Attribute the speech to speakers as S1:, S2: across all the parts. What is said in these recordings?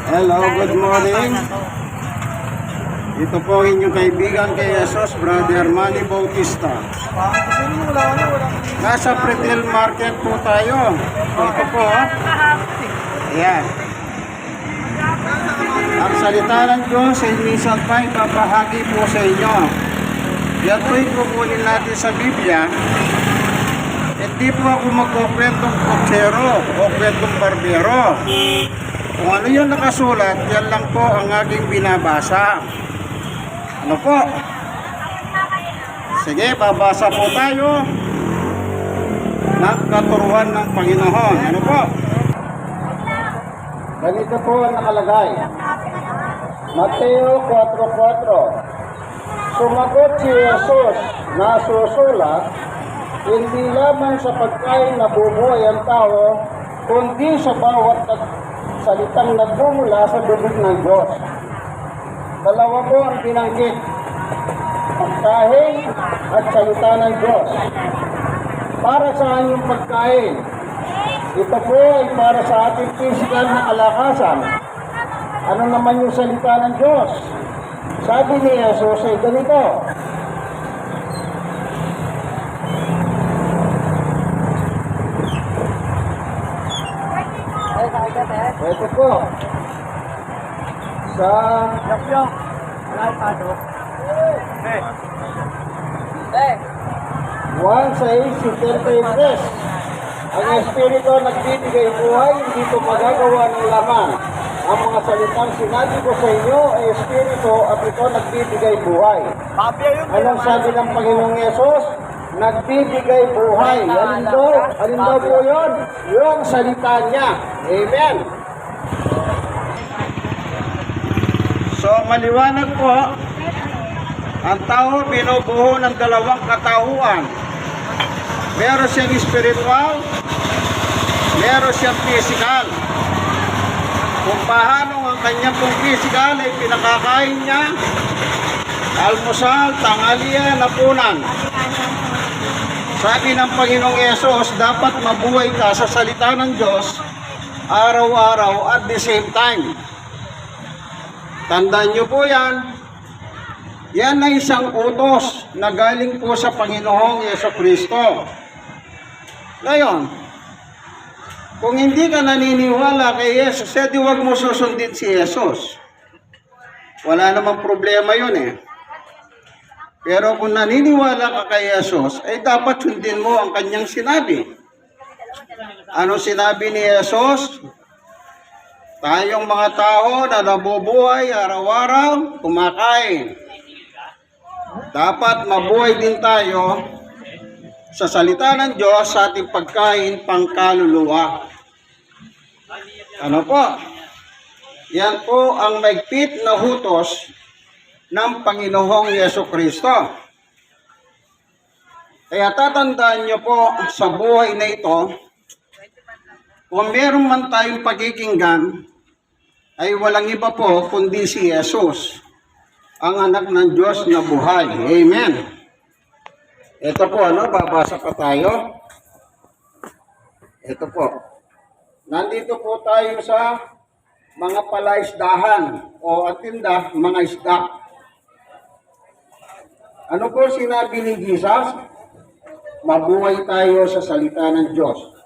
S1: Hello, good morning. Ito po ang inyong kaibigan kay Jesus, Brother Manny Bautista. Nasa retail market po tayo. Ito po. Ayan. Ang salita ng Diyos ay minsan pa ipapahagi po sa inyo. Yan po yung kukunin natin sa Biblia. Hindi po ako magkukwentong kotsero o kwentong barbero. Kung ano yung nakasulat, yan lang po ang aking binabasa. Ano po? Sige, babasa po tayo ng katuruan ng Panginoon. Ano po? Ganito po ang nakalagay. Mateo 4:4. Sumagot si Jesus na susulat, hindi lamang sa pagkain nabubuhay ang tao, kundi sa bawat salitang nagbumula sa bibig ng Diyos. Dalawa po ang binanggit, pagkain at salita ng Diyos. Para saan yung pagkain? Ito po ay para sa ating physical na kalakasan. Ano naman yung salita ng Diyos? Sabi ni Jesus ay ganito, ito po, sa 1:6:33, ang Espiritu nagbibigay buhay, hindi ito magagawa ng laman. Ang mga salitang sinabi ko sa inyo ay Espiritu at ito nagbibigay buhay. Anong sabi ng Panginoong Yesus? Nagbibigay buhay. Alin daw po yun? Yung salita niya. Amen. So maliwanag po, ang tao binubuo ng dalawang katauhan. Meron siyang spiritual, meron siyang physical. Kung paano ang kanyang pong physical ay pinakakain niya, almusal, tanghalian, hapunan. Sabi ng Panginoong Yesus, dapat mabuhay ka sa salita ng Diyos araw-araw at the same time. Tandaan niyo po yan. Yan ay isang utos na galing po sa Panginoong Jesucristo. Ngayon, kung hindi ka naniniwala kay Jesus, di wag mo susundin si Jesus. Wala namang problema yun eh. Pero kung naniniwala ka kay Jesus, ay dapat sundin mo ang kanyang sinabi. Ano sinabi ni Jesus? Tayong mga tao na nabubuhay araw-araw, kumakain. Dapat mabuhay din tayo sa salita ng Diyos sa ating pagkain pangkaluluwa. Ano po? Yan po ang maigpit na hutos ng Panginoong Jesucristo. Kaya tatandaan nyo po sa buhay na ito, kung meron man tayong pagkikinggan, ay walang iba po kundi si Jesus, ang anak ng Diyos na buhay. Amen. Ito po, babasa pa tayo. Ito po. Nandito po tayo sa mga palaisdahan o atinda, mga isda. Ano po sinabi ni Jesus? Mabuhay tayo sa salita ng Diyos.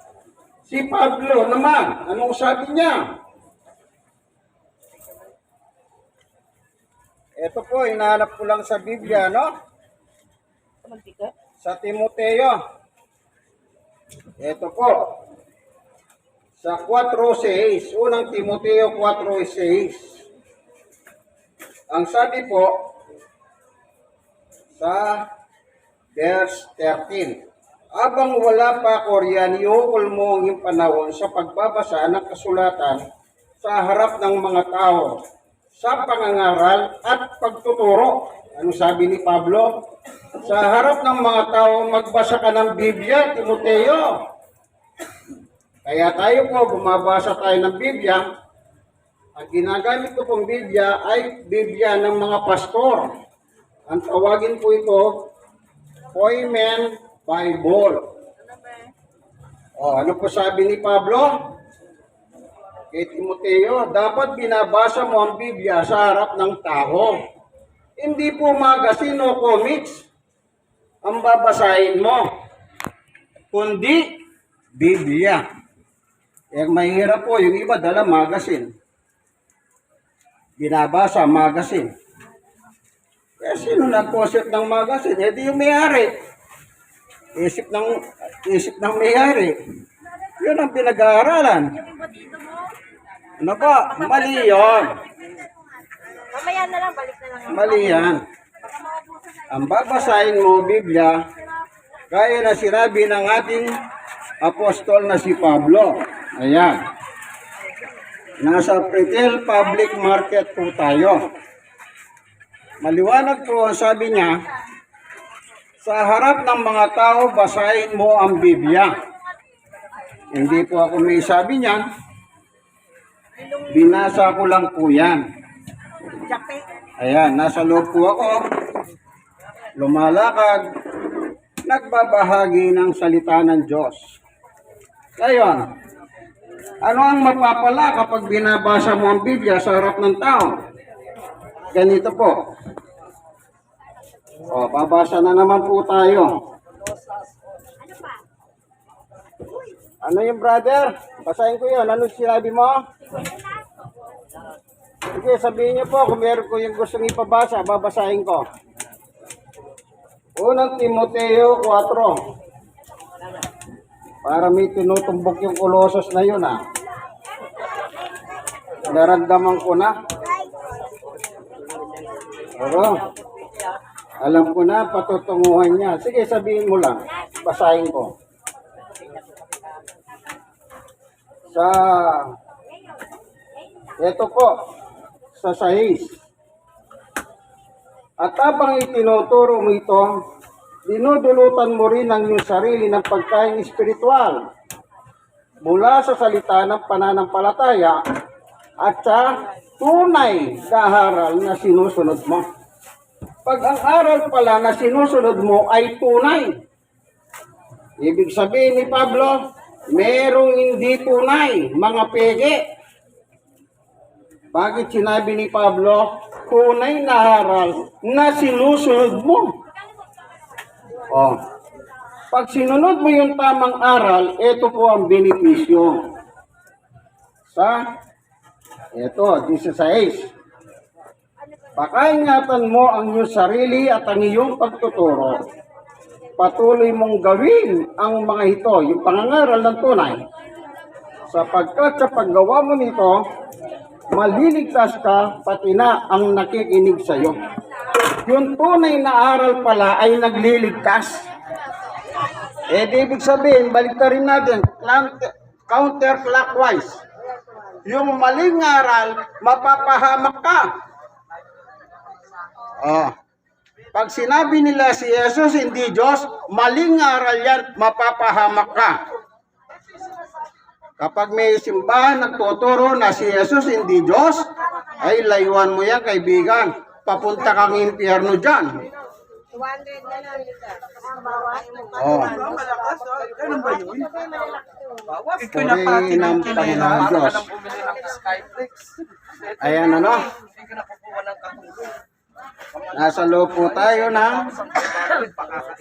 S1: Si Pablo naman, anong sabi niya? Ito po, hinahanap ko lang sa Biblia, no? Sa Timoteo. Ito po. Sa 4:6, unang Timoteo 4:6. Ang sabi po, sa verse 13, abang wala pa ako riyan, iukol mo ang iyong panahon sa pagbabasa ng kasulatan sa harap ng mga tao, sa pangangaral at pagtuturo. Ano sabi ni Pablo? Sa harap ng mga tao, magbasa ka ng Biblia, Timoteo. Kaya tayo po, bumabasa tayo ng Biblia. Ang ginagamit ko pong Biblia ay Biblia ng mga pastor. Ang tawagin po ito, Poimen Bible. Ano po sabi ni Pablo? Kay Timoteo, dapat binabasa mo ang Biblia sa harap ng tao. Hindi po magazine o comics ang babasahin mo, kundi Biblia. Mahirap po, yung iba dala magazine. Binabasa magazine. Sino nag-concept ng magazine? Di yung may-ari. Isip ng may-ari. Yun ang pinag-aaralan. Ano ba? Mali yun.
S2: Mamaya na lang, balik na lang.
S1: Mali yan. Ang babasahin mo, Biblia, gaya na sinabi ng ating apostol na si Pablo. Ayan. Nasa retail public market po tayo. Maliwanag po ang sabi niya, sa harap ng mga tao, basahin mo ang Biblia. Hindi po ako may sabi niyan. Binasa ko lang po yan. Ayan, nasa loob po ako. Lumalakad. Nagbabahagi ng salita ng Diyos. Ngayon, ano ang mapapala kapag binabasa mo ang Biblia sa harap ng tao? Ganito po. Babasa na naman po tayo. Ano yung brother? Basahin ko yun. Ano sinabi mo? Sige, sabihin niyo po kung meron ko yung gustong ipabasa, babasahin ko. Unang Timoteo 4. Para may tinutumbok yung Colossus na yun, ha. Naramdaman ko na. Pero, alam ko na patutunguhan niya. Sige, sabihin mo lang. Basahin ko. Ito po, sa 6. At habang itinuturo mo ito, dinudulutan mo rin ang iyong sarili ng pagkain espiritual mula sa salita ng pananampalataya at sa tunay na aral na sinusunod mo. Pag ang aral pala na sinusunod mo ay tunay, ibig sabihin ni Pablo, merong hindi tunay, mga peke. Bakit sinabi ni Pablo, tunay na aral na sinusunod mo? Pag sinunod mo yung tamang aral, ito po ang benepisyo. Ito, 16. Pakaingatan mo ang iyong sarili at ang iyong pagtuturo. Patuloy mong gawin ang mga ito, yung pangangaral ng tunay. Sapagkat sa paggawa mo nito, maliligtas ka pati na ang nakikinig sa iyo. Yung tunay na aral pala ay nagliligtas. Ibig sabihin, balik na rin natin, counterclockwise. Yung maling aral, mapapahamak ka. Pag sinabi nila si Jesus hindi Diyos, maling aral yan, mapapahamak ka. Kapag may simbahan nagtuturo na si Jesus hindi Diyos, ay layuan mo yan, kaibigan. Papunta kang impyerno dyan.
S2: 200 na lang.
S3: Ganun ba yun?
S1: Puri ng Panginoon Diyos. Ayan ano? Nasa loob po tayo ng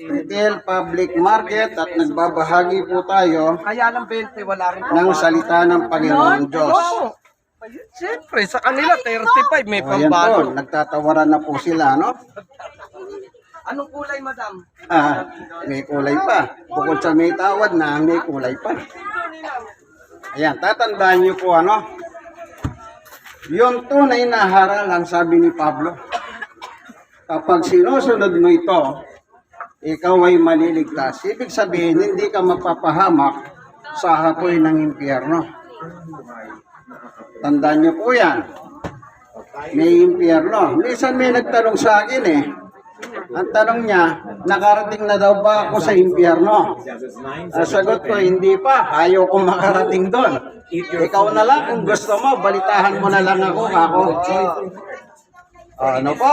S1: retail public market at nagbabahagi po tayo
S3: Kaya lang 20, wala rin.
S1: ng salita ng Panginoon Diyos.
S3: Siyempre, sa kanila 35, may
S1: Ayan po,
S3: pambalo.
S1: nagtatawaran na po sila, no?
S3: Anong kulay, madam?
S1: May kulay pa. Bukod sa may tawad na, may kulay pa. Ayan, tatandaan niyo po ano? Yung tunay na haral ang sabi ni Pablo. Kapag sinusunod mo ito, ikaw ay maliligtas. Ibig sabihin, hindi ka mapapahamak sa hapoy ng impyerno. Tandaan niyo po yan. May impyerno. Minsan may nagtanong sa akin Ang tanong niya, nakarating na daw ba ako sa impyerno? Sagot ko, hindi pa. Ayaw kong makarating doon. Ikaw na lang, kung gusto mo, balitahan mo na lang ako. Ano po?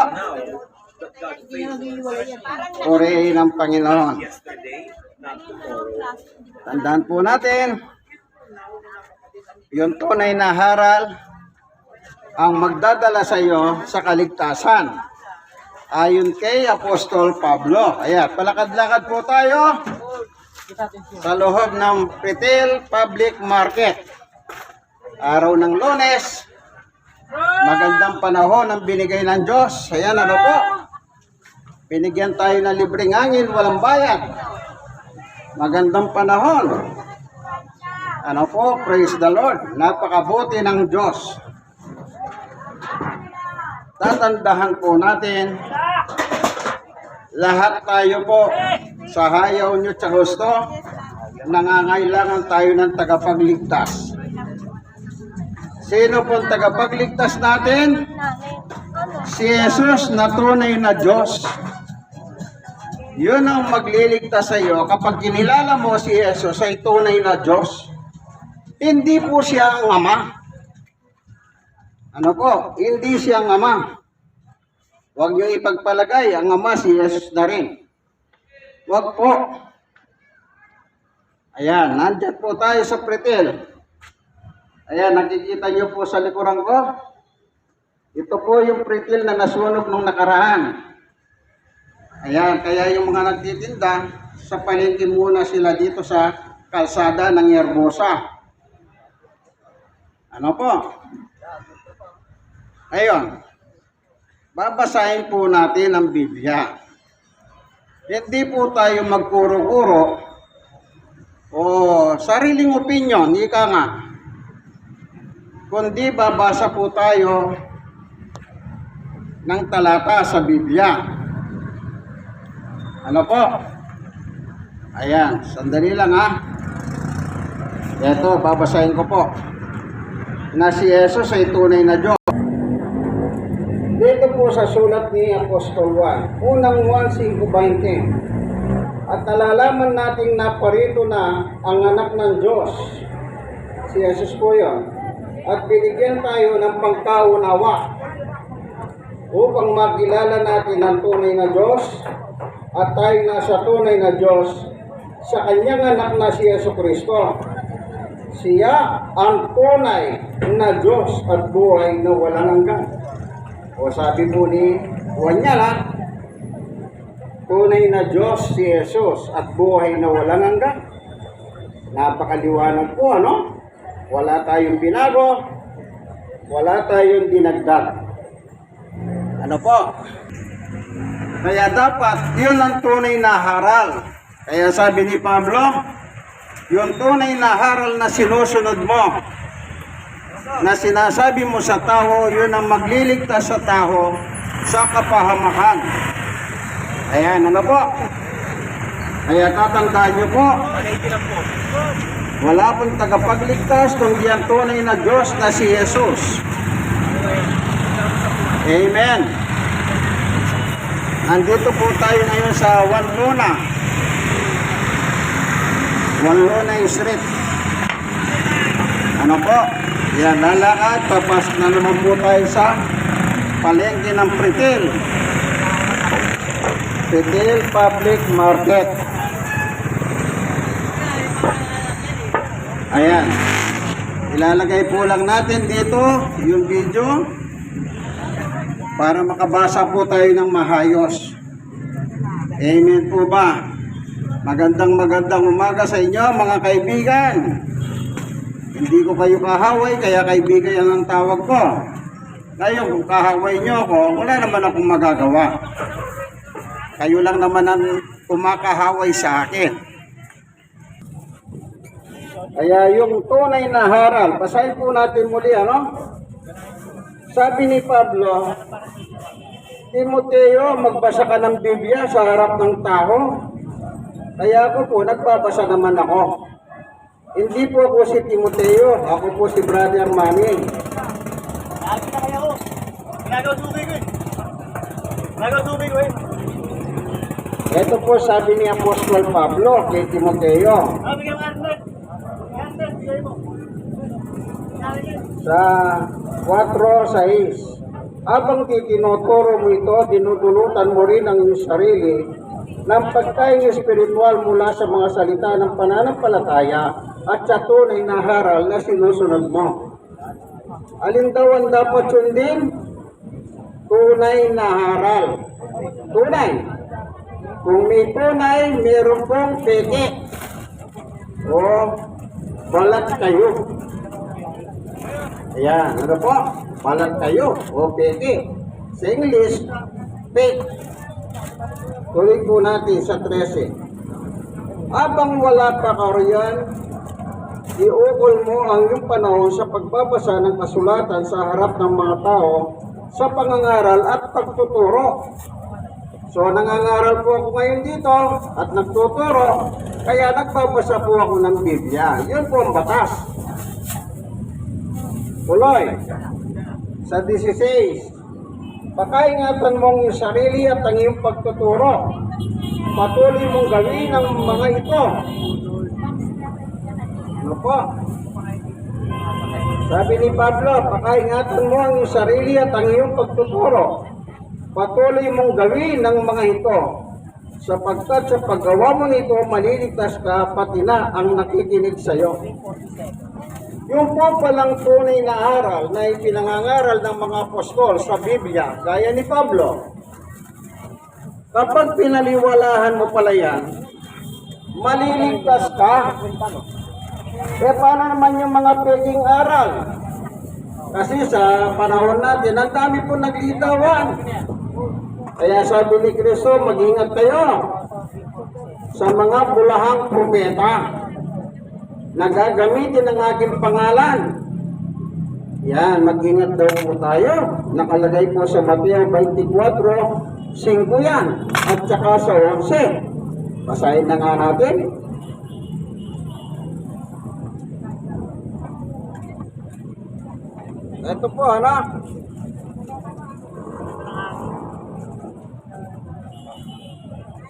S1: Purihin ng Panginoon. Tandaan po natin, Yung tunay na haral ang magdadala sa iyo sa kaligtasan. Ayon kay Apostol Pablo. Ayan, palakad-lakad po tayo sa loob ng Pretil Public Market. Araw ng Lunes, magandang panahon ang binigay ng Diyos. Ayan, ano po? Binigyan tayo ng libreng hangin, walang bayad. Magandang panahon. Ano po? Praise the Lord. Napakabuti ng Diyos. Tatandahan po natin, lahat tayo po sa hayaw nyo sa gusto, nangangailangan tayo ng tagapagligtas. Sino pong tagapagligtas natin? Si Jesus na tunay na Diyos. Yun ang magliligtas sa iyo kapag kinilala mo si Jesus ay tunay na Diyos. Hindi po siya ang Ama. Ano po? Hindi siya ang Ama. Huwag niyo ipagpalagay, ang Ama si Jesus na rin. Huwag po. Ayan, nandyan po tayo sa Pretil. Ayan, nakikita niyo po sa likuran ko. Ito po yung Pretil na nasunog nung nakaraan. Ayan, kaya yung mga nagtitinda, sa palengke muna sila dito sa kalsada ng Yerbosa. Ano po? Ayun, babasahin po natin ang Biblia. Hindi po tayo magkuro-kuro o sariling opinion, ika nga. Kundi babasa po tayo ng talata sa Biblia. Ano po? Ayan, sandali lang ha. Ito, babasahin ko po. Na si Jesus ay tunay na Diyos. Dito po sa sulat ni Apostol Juan, unang 1:5-20. At nalalaman nating naparito na ang anak ng Diyos. Si Jesus po yun. At binigyan tayo ng pagkaunawa upang makilala natin ang tunay na Diyos at tayo nasa tunay na Diyos sa kanyang anak na si Jesucristo. Siya ang tunay na Diyos at buhay na walang hanggan. O sabi po ni Juan niya, tunay na Diyos si Jesus at buhay na walang hanggan. Napakaliwanag po, ano? Wala tayong binago, wala tayong dinagdag. Ano po? Kaya dapat, yun ang tunay na haral. Kaya sabi ni Pablo, yung tunay na haral na sinusunod mo, na sinasabi mo sa tao, yun ang magliligtas sa tao sa kapahamakan. Ayan, ano po? Kaya tatandaan nyo po, wala pong tagapagligtas kundi ang tunay na Diyos na si Jesus. Amen. Nandito po tayo ngayon sa Juan Luna Street. Ano po? Yan, lalakad. Papasok na naman po tayo sa palengke ng Pretil. Pretil Public Market. Ayan. Ilalagay po lang natin dito yung video para makabasa po tayo ng mahayos. Amen po ba? Magandang umaga sa inyo mga kaibigan. Hindi ko kayo kahaway, kaya kaibigan yan ang tawag ko. Kayo, kung kahaway nyo ako, wala naman akong magagawa. Kayo lang naman ang kumakahaway sa akin. Kaya yung tunay na haral, basahin po natin muli, ano? Sabi ni Pablo, Timoteo, magbasa ka ng Biblia sa harap ng tao. Kaya ako po, nagbabasa naman ako. Hindi po ako si Timoteo, ako po si Brother Manny. Ito po sabi ni Apostol Pablo kay Timoteo. Sa 4:6, habang titinuturo mo ito, dinudulutan mo rin ang iyong sarili ng pagkain espiritual mula sa mga salita ng pananampalataya at sa tunay na haral na sinusunod mo. Alin daw ang dapat sundin? Tunay na haral. Tunay. Kung may tunay, meron pong peke. O balat kayo. Ayan, ano po? Balat kayo o peke. Sa English, fake. Tuloy po natin sa 13. Habang wala pa ka riyan, iukol mo ang iyong panahon sa pagbabasa ng kasulatan sa harap ng mga tao sa pangangaral at pagtuturo. So, nangangaral po ako ngayon dito at nagtuturo, kaya nagbabasa po ako ng Biblia. Yun po ang batas. Tuloy. Sa 16, pakaingatan mong iyong sarili at ang iyong pagtuturo. Patuloy mong gawin ang mga ito. Ano po? Sabi ni Pablo, pakaingatan mo ang iyong sarili at ang iyong pagtuturo. Patuloy mong gawin ang mga ito, sapagkat sa paggawa mo nito, maliligtas ka, pati na ang nakikinig sa iyo. Yung po palang tunay na aral na ipinangangaral ng mga apostol sa Biblia, gaya ni Pablo, kapag pinaliwalahan mo pala yan, maliligtas ka. Paano naman yung mga peking aral? Kasi sa panahon natin, ang dami po naglitawan. Kaya sabi ni Kristo, mag-ingat kayo sa mga bulahang propeta na gagamitin ang aking pangalan. Yan, mag-ingat daw po tayo. Nakalagay po sa Mateo 24, 5 yan. At saka sa 11. Basahin na nga natin. Ito po, anak.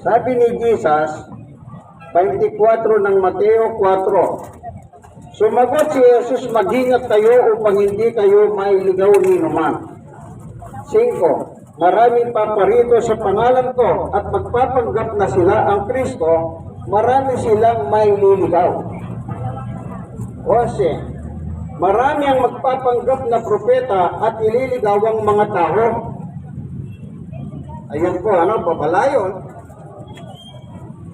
S1: Sabi ni Jesus, 24 ng Mateo 4, sumagot si Jesus, mag-ingat kayo upang hindi kayo mailigaw ni naman. 5, maraming paparito sa pangalan ko at magpapanggap na sila ang Kristo, marami silang maililigaw. 11, marami ang magpapanggap na propeta at ililigaw ang mga tao. Ayan po, babalayon.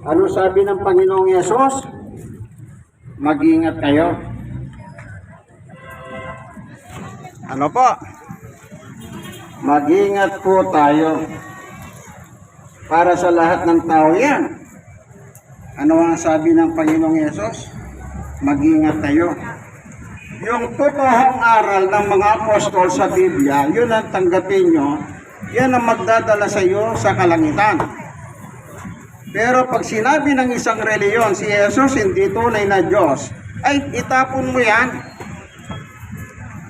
S1: Ano sabi ng Panginoong Yesus? Mag-ingat kayo. Ano po? Mag-ingat po tayo. Para sa lahat ng tao yan. Ano ang sabi ng Panginoong Yesus? Mag-ingat tayo. Yung totoong aral ng mga apostol sa Biblia, yun ang tanggapin nyo, yan ang magdadala sa iyo sa kalangitan. Pero pag sinabi ng isang reliyon, si Jesus hindi tunay na Diyos, ay itapon mo yan.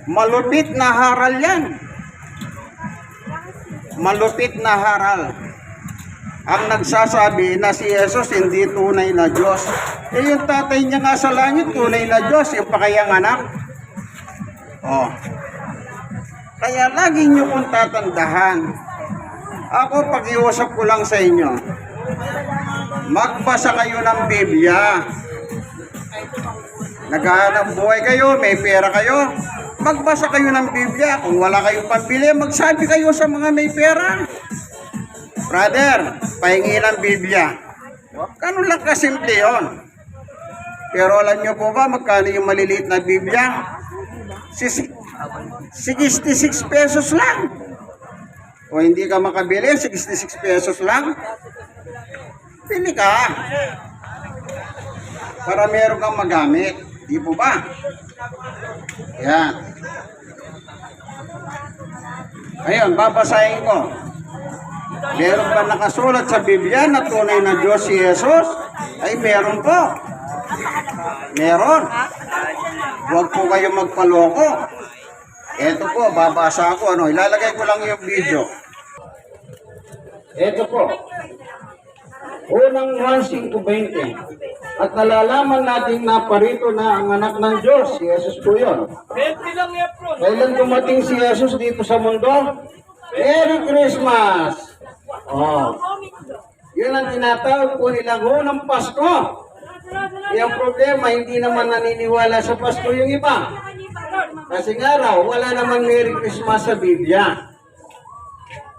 S1: Malupit na haral yan. Malupit na haral. Ang nagsasabi na si Jesus hindi tunay na Diyos. Eh yung tatay niya nga sa langit, tunay na Diyos, yung pakayang anak. Oh. Kaya lagi niyo kong tatandahan. Ako, pag-iusap ko lang sa inyo, magbasa kayo ng Biblia. Naghahanap buhay kayo, may pera kayo, magbasa kayo ng Biblia. Kung wala kayong pambili, magsabi kayo sa mga may pera. Brother, pahingi ng Biblia. Ganun lang kasimple yun. Pero alam nyo po ba magkano yung maliliit na Biblia? 66 pesos lang. O hindi ka makabili, 66 pesos lang. Pili ka. Para meron kang magamit. Di po ba? Yan. Ayun, babasahin ko. Meron ba nakasulat sa Biblia na tunay na Diyos si Jesus? Ay, meron po. Meron. Huwag po kayo magpaloko. Ito po, babasa ako. Ilalagay ko lang yung video. Ito po. Unang 1:5:20. At nalalaman natin na parito na ang anak ng Diyos. Si Jesus po yun. Kailan dumating si Jesus dito sa mundo? Merry Christmas! Oh. Yun ang tinatawag po nilang unang Pasko. Yung problema, hindi naman naniniwala sa Pasko yung iba. Kasi nga raw, wala naman Merry Christmas sa Biblia.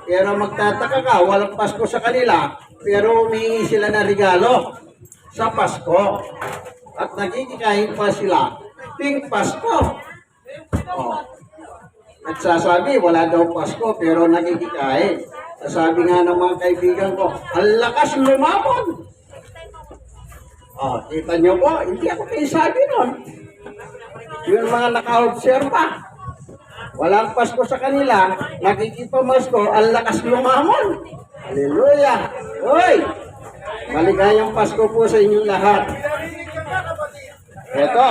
S1: Pero magtataka ka, walang Pasko sa kanila, pero humihingi sila ng regalo sa Pasko. At nagkikikain pa sila, Pink Pasko. Oh. At sasabi, wala daw Pasko, pero nagkikikain. Sasabi nga ng mga kaibigan ko, ang lakas lumamon. Oh, kita nyo po, hindi ako kayo sabi nun. Yung mga naka-observa, walang Pasko sa kanila, nakikipamasko, ang lakas lumamon. Hallelujah! Hoy! Maligayang Pasko po sa inyong lahat. Ito.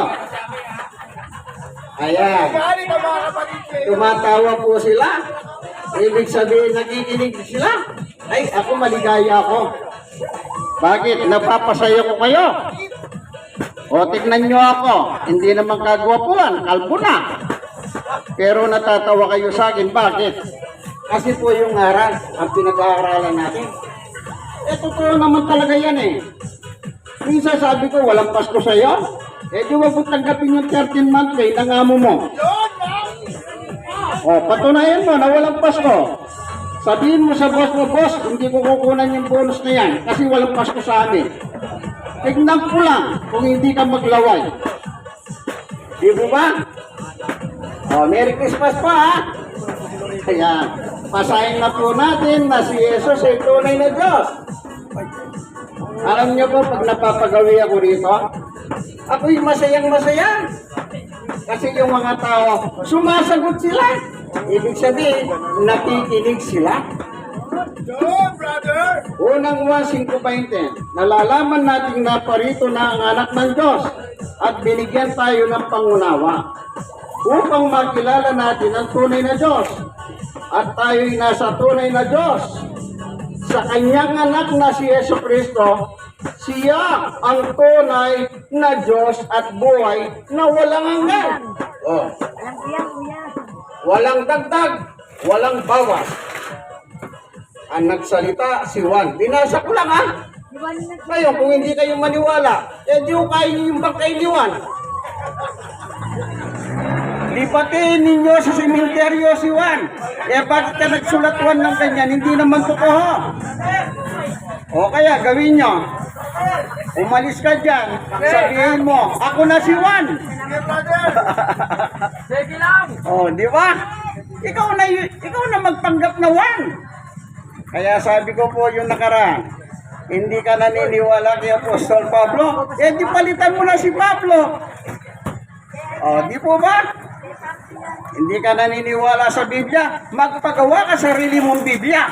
S1: Ayan. Tumatawa po sila. Ibig sabihin, nakikinig sila. Ay, ako maligaya ako. Bakit? Napapasaya ko kayo. O, tignan nyo ako. Hindi naman kagwapuan. Kalbo na. Pero natatawa kayo sa akin. Bakit? Kasi po yung aral ang pinag-aaralan natin. Eh, totoo naman talaga yan eh. Minsan sabi ko, walang Pasko sa'yo. Eh, di wag mo tanggapin yung 13 month pay ng amo mo. O, patunayan mo na walang Pasko. Sabihin mo sa boss mo, boss, hindi ko kukunan yung bonus na yan kasi walang Pasko sa amin. Tignan ko lang kung hindi ka maglaway. Di mo ba? O, Merry Christmas pa ha. Ayan. Pasahin na po natin na si Jesus ay tunay na Diyos. Alam niyo po, pag napapagawi ako rito, ako'y masayang-masaya. Kasi yung mga tao, sumasagot sila. Ibig sabihin, nakikinig sila. Unang 1:5:20, nalalaman natin na parito na ang anak ng Diyos at binigyan tayo ng pangunawa upang makilala natin ang tunay na Diyos at tayo'y nasa tunay na Diyos. Sa kanyang anak na si Jesucristo, siya ang tunay na Diyos at buhay na walang hanggan. Oh. Walang dagdag, walang bawas. Ang nagsalita si Juan. Binasa ko lang ha. Kayo, kung hindi kayo maniwala, eh di ko kain yung bangkay ni Juan. Lipatin ninyo sa sementeryo si Juan. Eh bakit ka nagsulat Juan ng ganyan? Hindi naman totoo. O kaya gawin nyo. Umalis ka dyan. Sabihin mo, ako na si Juan.
S3: Sige lang.
S1: O, di ba? Ikaw na magpanggap na Juan. Kaya sabi ko po yung nakaraan, hindi ka naniniwala kay Apostol Pablo, eh di palitan mo na si Pablo. O, di po ba? Hindi ka naniniwala sa Biblia, magpagawa ka sarili mong Biblia.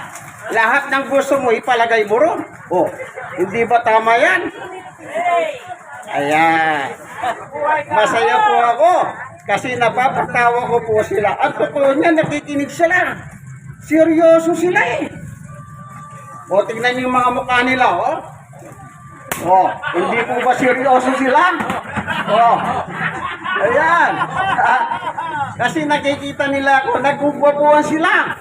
S1: Lahat ng gusto mo, ipalagay mo ron. O, hindi ba tama yan? Ayan. Masaya po ako kasi napapatawa ko po sila. At totoo niya, nakikinig sila. Seryoso sila eh. O, tignan niyo yung mga mukha nila, oh. O, hindi po ba seryoso sila? O, ayan. Kasi nakikita nila ako, nagugwapuan sila.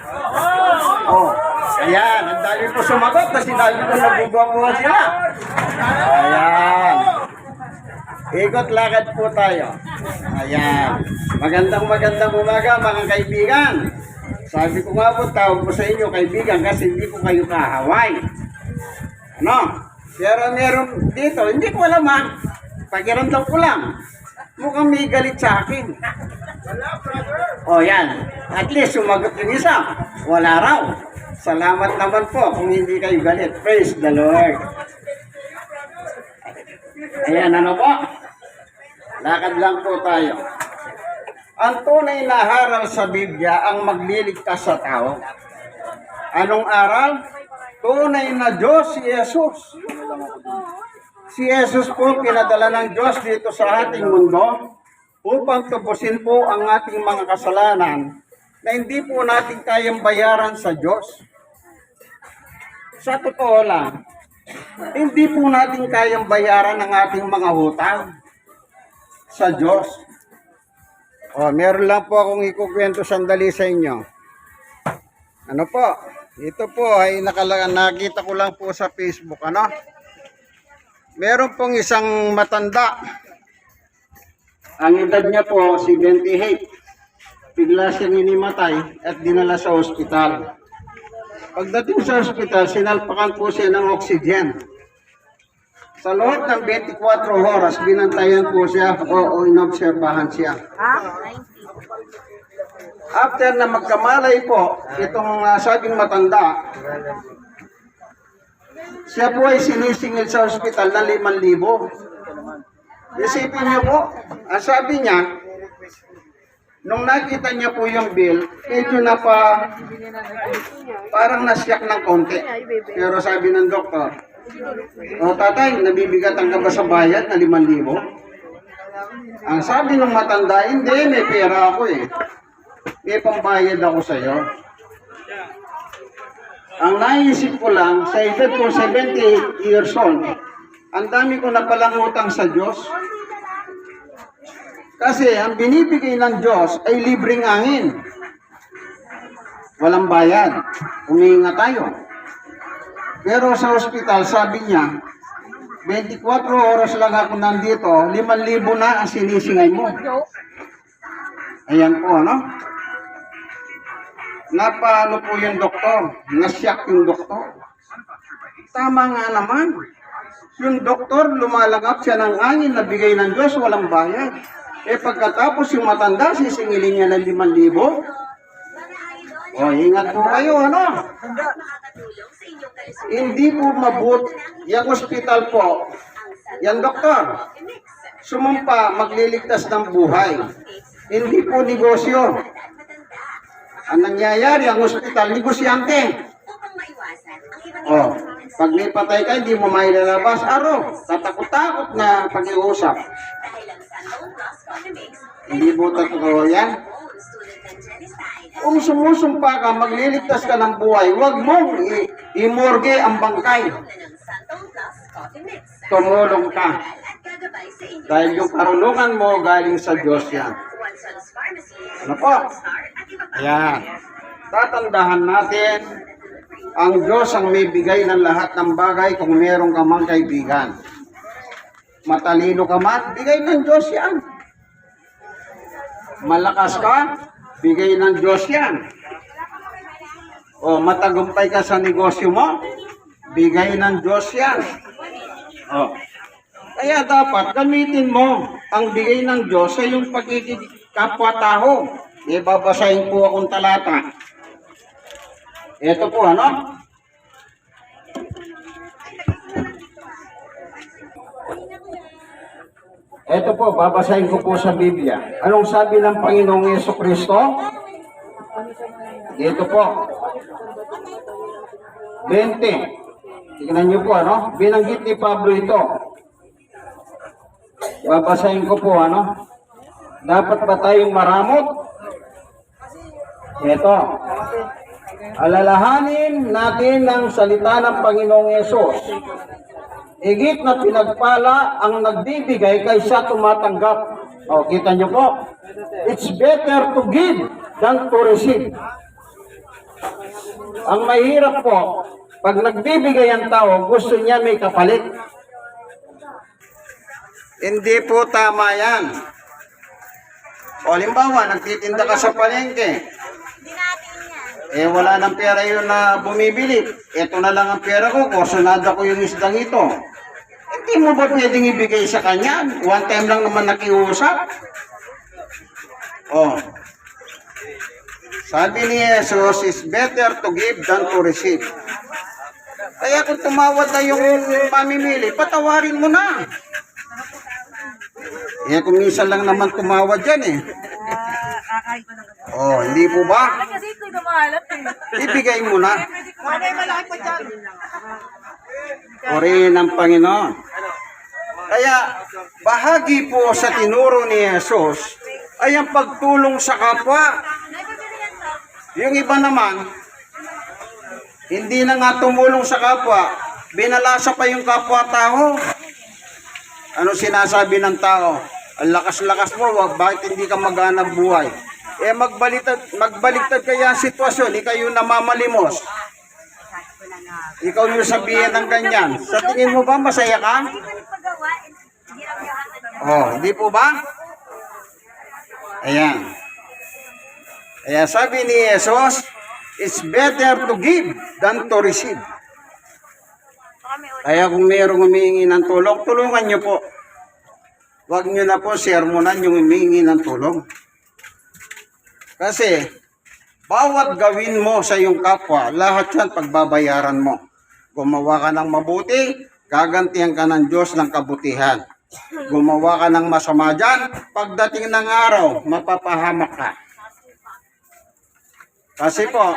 S1: O, ayan. Ang dami po sumagot kasi dami po nagugwapuan sila. Ayan. Ikot lakad po tayo. Ayan. Magandang umaga mga kaibigan. Sabi ko nga po, tawag ko sa inyo kaibigan kasi hindi ko kayo kahaway. Ano? Pero meron dito, hindi ko alam ha. Pakiramdam ko lang. Mukhang may galit sa akin. O yan. At least sumagot yung isa. Wala raw. Salamat naman po kung hindi kayo galit. Praise the Lord. Ayan, ano po? Lakad lang po tayo. Ang tunay na aral sa Biblia ang magliligtas sa tao. Anong aral? Tunay na Diyos si Jesus. Si Jesus po pinadala ng Diyos dito sa ating mundo upang tubusin po ang ating mga kasalanan na hindi po natin kayang bayaran sa Diyos. Sa totoo lang, hindi po natin kayang bayaran ang ating mga utang sa Diyos. O, meron lang po akong ikukwento sandali sa inyo. Ano po? Ito po ay nakita ko lang po sa Facebook, ano? Meron pong isang matanda. Ang edad niya po, 78. Bigla siya ninimatay at dinala sa ospital. Pagdating sa ospital, sinalpakan po siya ng oxygen. Sa loob ng 24 oras, binantayan po siya o inobserbahan siya. After na magkamalay po, itong sabing matanda, siya po ay sinisingil sa ospital ng 5,000. Isipin niyo po, ang sabi niya, nung nakita niya po yung bill, medyo na parang nasyak ng konti. Pero sabi ng doktor, o tatay, nabibigatan ka ba sa bayad na 5,000? Ang sabi ng matanda, hindi, may pera ako eh. May pambayad ako sa'yo. Ang naisip ko lang, sa edad ko 78 years old, ang dami ko na palang utang sa Diyos. Kasi ang binibigay ng Diyos ay libreng angin. Walang bayad. Humihinga tayo. Pero sa ospital, sabi niya, 24 oras lang ako nandito, 5,000 na ang sinisingay mo. Ayan po, ano? Napaano po yung doktor? Nasyak yung doktor. Tama nga naman. Yung doktor, lumalagap siya ng angin na bigay ng Diyos, walang bayad. Pagkatapos yung matanda, sisingilin niya ng 5,000. Ingat po kayo, ano? Hindi po mabuti. Yung ospital po, yan doktor, sumumpa, magliligtas ng buhay. Hindi po negosyo. Ang nangyayari, ang ospital, negosyante. Pag may patay ka, hindi mo mailalabas. Tatakot-takot na pag-iusap. Hindi po totoo yan. Kung sumusumpa ka, magliligtas ka ng buhay, huwag mong imorgue ang bangkay. Tumulong ka. Dahil yung karunungan mo galing sa Diyos yan. Ano po? Ayan. Tatandahan natin, ang Diyos ang may bigay ng lahat ng bagay kung meron ka mang kaibigan. Matalino ka man, bigay ng Diyos yan. Malakas ka, bigay ng Diyos yan. Matagumpay ka sa negosyo mo, bigay ng Diyos yan. Kaya dapat gamitin mo ang bigay ng Diyos sa iyong pagkikapwa-tao. Babasahin po akong talata. Ito po, ano? Ito po, babasahin ko po sa Biblia. Anong sabi ng Panginoong Jesucristo? Ito po. 20. Tingnan niyo po, ano? Binanggit ni Pablo ito. Babasahin ko po, ano? Dapat ba tayong maramot? Ito. Alalahanin natin ang salita ng Panginoong Yesus. Higit na pinagpala ang nagbibigay kaysa tumatanggap. Kita nyo po. It's better to give than to receive. Ang mahirap po, pag nagbibigay ang tao, gusto niya may kapalit. Hindi po tama yan. Halimbawa, nagtitinda ka sa palengke. Wala nang pera yun na bumibili. Ito na lang ang pera ko, kursunada ko yung isdang ito. Hindi mo ba pwedeng ibigay sa kanya? One time lang naman nakiusap. Sabi ni Jesus, it's better to give than to receive. Kaya kung tumawad na yung pamimili, patawarin mo na. Kung minsan lang naman tumawad yan eh. Hindi po ba?
S2: Kasi ito gumahalap eh.
S1: Ibigay mo na. Purihin ang Panginoon. Kaya, bahagi po sa tinuro ni Jesus ay ang pagtulong sa kapwa. Yung iba naman, hindi na nga tumulong sa kapwa, binalasa pa yung kapwa-tao. Ano sinasabi ng tao? Ang lakas-lakas mo, bakit hindi ka maghanap buhay? Magbaliktad kaya ang sitwasyon, ikaw yung namamalimos. Ikaw yung sabihin ng ganyan. Sa tingin mo ba masaya ka? Oh, hindi po ba? Ayan. Kaya sabi ni Jesus, it's better to give than to receive. Kaya kung mayroong humihingi ng tulong, tulungan nyo po. Huwag nyo na po sermonan yung humihingi ng tulong. Kasi, bawat gawin mo sa iyong kapwa, lahat yan pagbabayaran mo. Gumawa ka ng mabuti, gagantihan ka ng Diyos ng kabutihan. Gumawa ka ng masama dyan, pagdating ng araw, mapapahamak ka. Kasi po,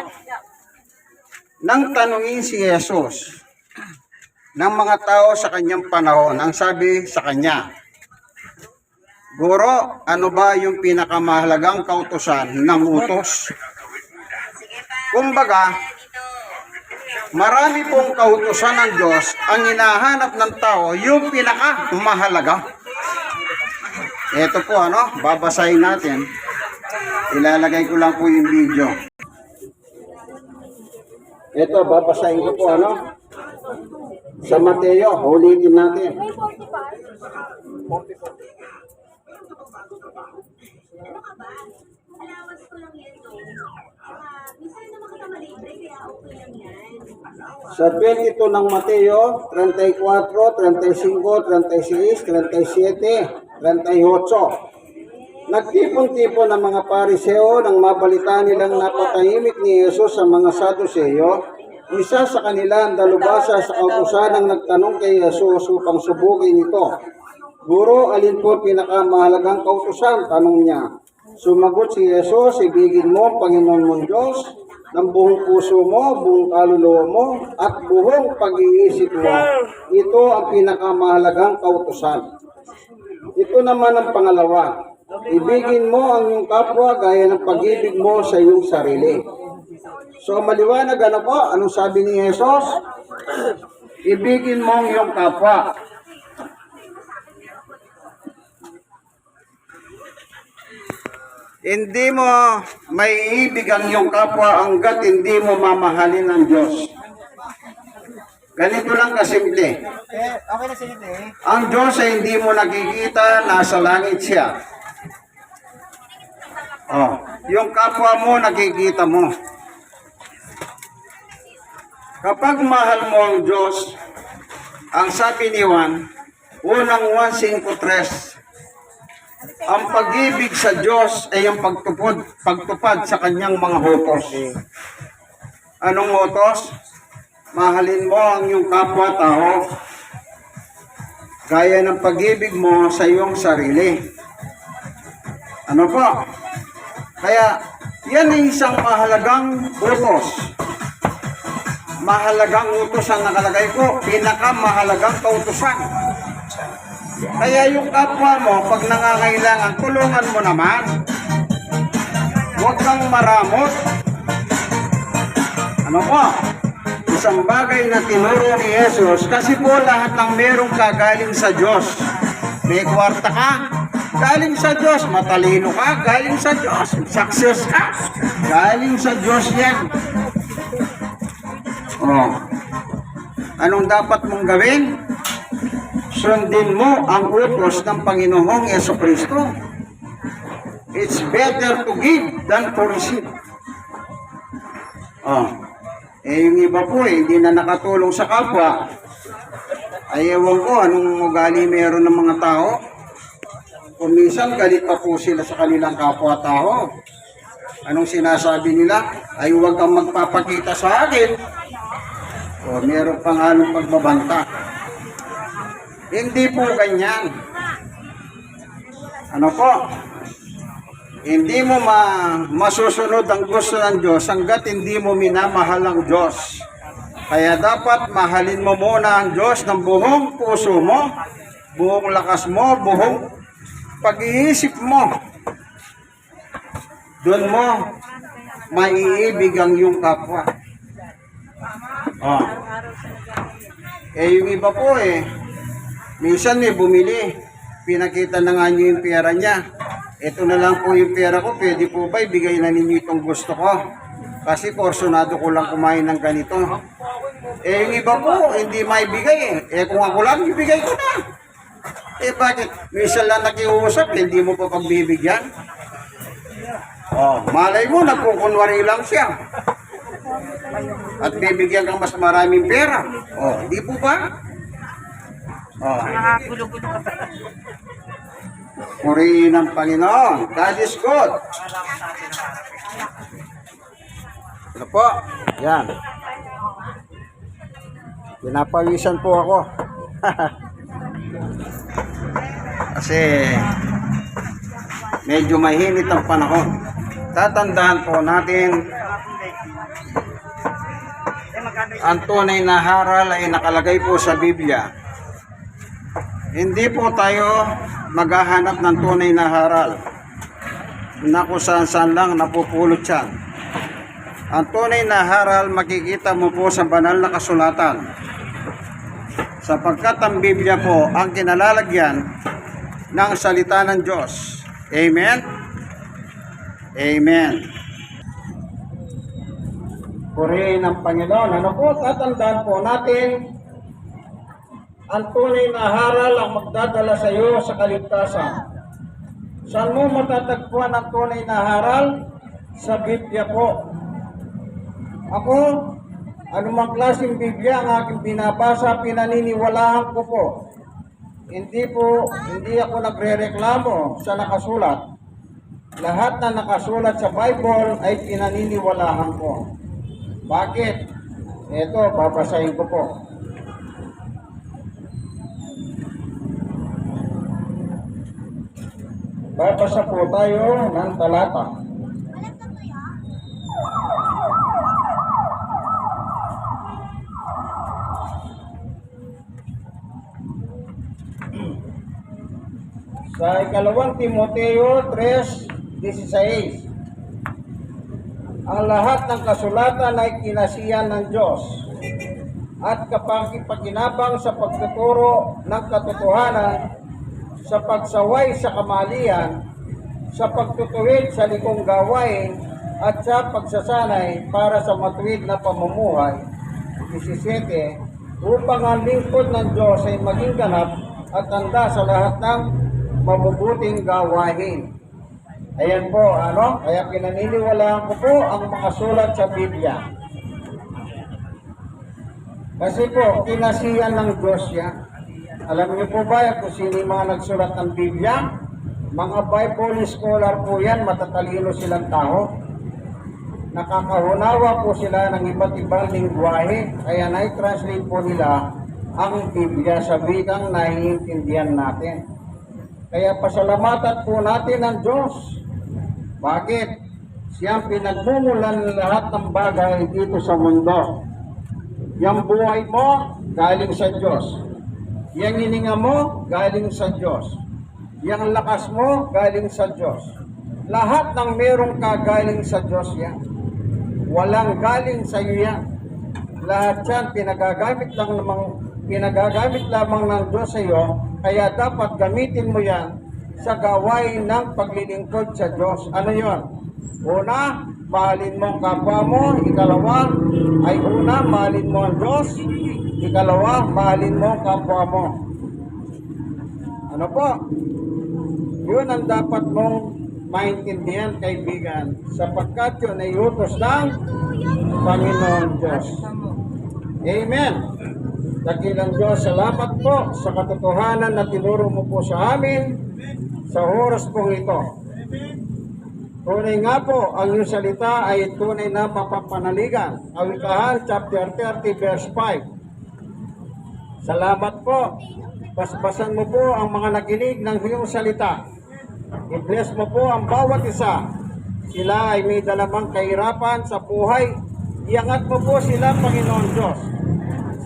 S1: nang tanungin si Jesus ng mga tao sa kanyang panahon, ang sabi sa kanya, Guro, ano ba yung pinakamahalagang kautusan ng utos? Kumbaga, marami pong kautusan ng Diyos, ang hinahanap ng tao, yung pinakamahalaga. Ito po, babasahin natin. Ilalagay ko lang po yung video. Ito, babasahin ko po, sa Mateo, ulitin natin. Sa 22 ng Mateo, 34, 35, 36, 37, 38. Nagtipon-tipon ng mga pariseo nang mabalita nilang napatahimik ni Jesus sa mga Saduseo. Isa sa kanila ang dalubhasa sa kautusan ang nagtanong kay Jesus upang subukin ito. Guro, alin po pinakamahalagang kautusan? Tanong niya. Sumagot si Jesus, ibigin mo Panginoon mong Diyos ng buong puso mo, buong kaluluwa mo, at buong pag-iisip mo. Ito ang pinakamahalagang kautusan. Ito naman ang pangalawa. Ibigin mo ang iyong kapwa gaya ng pag-ibig mo sa iyong sarili. So maliwanag po, anong sabi ni Jesus? Ibigin mo ang iyong kapwa. Hindi mo maiibig ang iyong kapwa hanggat hindi mo mamahalin ang Diyos. Ganito lang kasimple.
S3: Okay na sige.
S1: Ang Diyos ay hindi mo nakikita, nasa langit siya. Oh, yung kapwa mo nakikita mo. Kapag mahal mo ang Diyos, ang sabi ni Juan, unang 1:5-3, ang pag-ibig sa Diyos ay ang pagtupad sa kanyang mga utos. Anong utos? Mahalin mo ang iyong kapwa-tao gaya ng pag-ibig mo sa iyong sarili. Ano po? Kaya, yan ay isang mahalagang utos. Mahalagang utos ang nakalagay ko, pinakamahalagang kautusan. Kaya yung kapwa mo, pag nangangailangan, tulungan mo naman. Huwag kang maramot. Ano po? Isang bagay na tinuro ni Jesus, kasi po lahat ng merong kagaling sa Diyos. May kwarta ka, galing sa Diyos. Matalino ka, galing sa Diyos. Success ka, galing sa Diyos yan. Oh. Anong dapat mong gawin? Sundin mo ang utos ng Panginoong Jesucristo. It's better to give than to receive. Oh. Yung iba po hindi na nakatulong sa kapwa. Ay ewan ko anong ugali meron ng mga tao. Kung minsan galit pa po sila sa kanilang kapwa-tao. Anong sinasabi nila? Ay huwag kang magpapakita sa akin. O meron pang halong pagbabanta. Hindi po ganyan. Ano po? Hindi mo masusunod ang gusto ng Diyos hanggat hindi mo minamahal ang Diyos. Kaya dapat mahalin mo muna ang Diyos ng buong puso mo, buong lakas mo, buong pag-iisip mo. Doon mo maiibig ang iyong kapwa. Oh. Yung iba po minsan bumili, pinakita na nga niyo yung pera niya. Ito na lang po yung pera ko, pwede po ba ibigay na ninyo itong gusto ko? Kasi porsyonado ko lang kumain ng ganito. Yung iba po, hindi maibigay kung ako lang, ibigay ko na. Eh bakit? Minsan lang nakiusap, hindi mo pa pagbibigyan? Oh, malay mo, nagkukunwari lang siya. At bibigyan kang mas maraming pera. Oh, di po ba? Oh,
S2: Nakagulo-gulo ka pa.
S1: purihin ng Panginoon. God is good. Ano po? Yan. Pinapawisan po ako. Kasi medyo mahinit ang panahon. Tatandaan po natin ang tunay na haral ay nakalagay po sa Biblia. Hindi po tayo maghahanap ng tunay na haral na kung saan lang napupulot yan. Ang tunay na haral makikita mo po sa banal na kasulatan. Sapagkat ang Biblia po ang kinalalagyan ng salita ng Diyos. Amen? Amen. Purihin ng Panginoon. Ano po, tatandaan po natin, ang tunay na haral ang magdadala sa iyo sa kaligtasan. Saan mo matatagpuan ang tunay na haral? Sa Biblia po. Ako, anumang klaseng Biblia ang aking binabasa, pinaniniwalaan ko po. Hindi ako nagrereklamo sa nakasulat. Lahat na nakasulat sa Bible ay pinaniniwalaan ko. Bakit? Ito, babasahin ko po. Babasa po tayo ng talata. Sa ikalawang Timoteo 3:16. Ang lahat ng kasulatan ay kinasiyan ng Diyos at kapag-pakinabang sa pagtuturo ng katotohanan, sa pagsaway sa kamalian, sa pagtutuwid sa likong gawain, at sa pagsasanay para sa matuwid na pamumuhay. 17. Upang ang lingkod ng Diyos ay maging ganap at handa sa lahat ng mabubuting gawain. Ayan po, kaya pinaniniwalaan ko po ang mga sulat sa Biblia. Kasi po, kinasiyan ng Diyos yan. Alam niyo po ba kung sino yung mga nagsulat ng Biblia? Mga Bible scholar po yan, matatalino silang tao. Nakakahunawa po sila ng iba't ibang lingwahe, kaya na-translate po nila ang Biblia sa wikang naiintindihan natin. Kaya pasalamatan po natin ang Diyos. Bakit? Siyang pinagmumulan ng lahat ng bagay dito sa mundo. Yang buhay mo, galing sa Diyos. Yang hininga mo, galing sa Diyos. Yang lakas mo, galing sa Diyos. Lahat ng merong ka, galing sa Diyos yan. Walang galing sa iyo yan. Lahat yan, pinagagamit lamang ng Diyos sa iyo, kaya dapat gamitin mo yan sa gawain ng paglilingkod sa Diyos. Ano yon? Una, mahalin mo ang kapwa mo. Ikalawa, mahalin mo ang Diyos. Ikalawa, mahalin mo ang kapwa mo. Ano po? Yun ang dapat mong maintindihan, kaibigan, sapagkat yun ay utos ng Panginoon Diyos. Amen. Dakilang Diyos, salamat po sa katotohanan na tinuro mo po sa amin sa oras pong ito. Tunay nga po, ang iyong salita ay tunay na mapapanaligan. Awikahan, chapter 30, verse 5. Salamat po. Basbasan mo po ang mga nakinig ng iyong salita. I-bless mo po ang bawat isa. Sila ay may dalamang kahirapan sa buhay. Iangat mo po sila, Panginoon Diyos.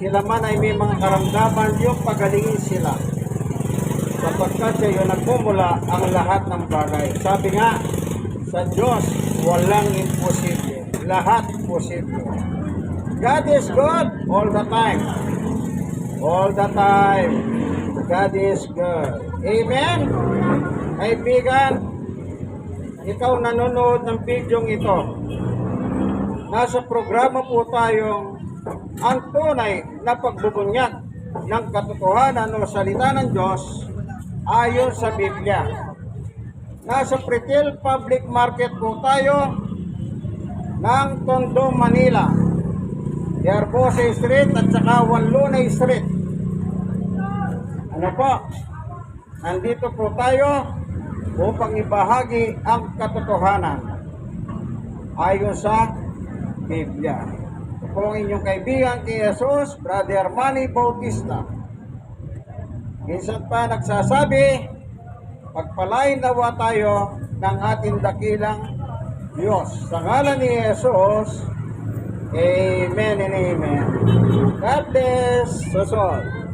S1: Sila man ay may mga karamdaman, yung pagalingin sila. Sapagkat sa iyo nagmumula ang lahat ng bagay. Sabi nga, sa Diyos walang imposible. Lahat posible. God is good all the time. All the time. God is good. Amen? Kaibigan, ikaw nanonood ng bidyong ito. Nasa programa po tayong ang tunay na pagbubunyag ng katotohanan o salita ng Diyos ayon sa Biblia. Nasa Pretil Public Market po tayo ng Tondo, Manila. Yarbosa Street at saka Wanluna Street. Ano po? Nandito po tayo upang ibahagi ang katotohanan ayon sa Biblia. Ito po ang inyong kaibigan kay Jesus, Brother Manny Bautista. Minsan pa nagsasabi, pagpalain nawa tayo ng ating dakilang Diyos. Sa ngalan ni Jesus, Amen and Amen. God bless us all.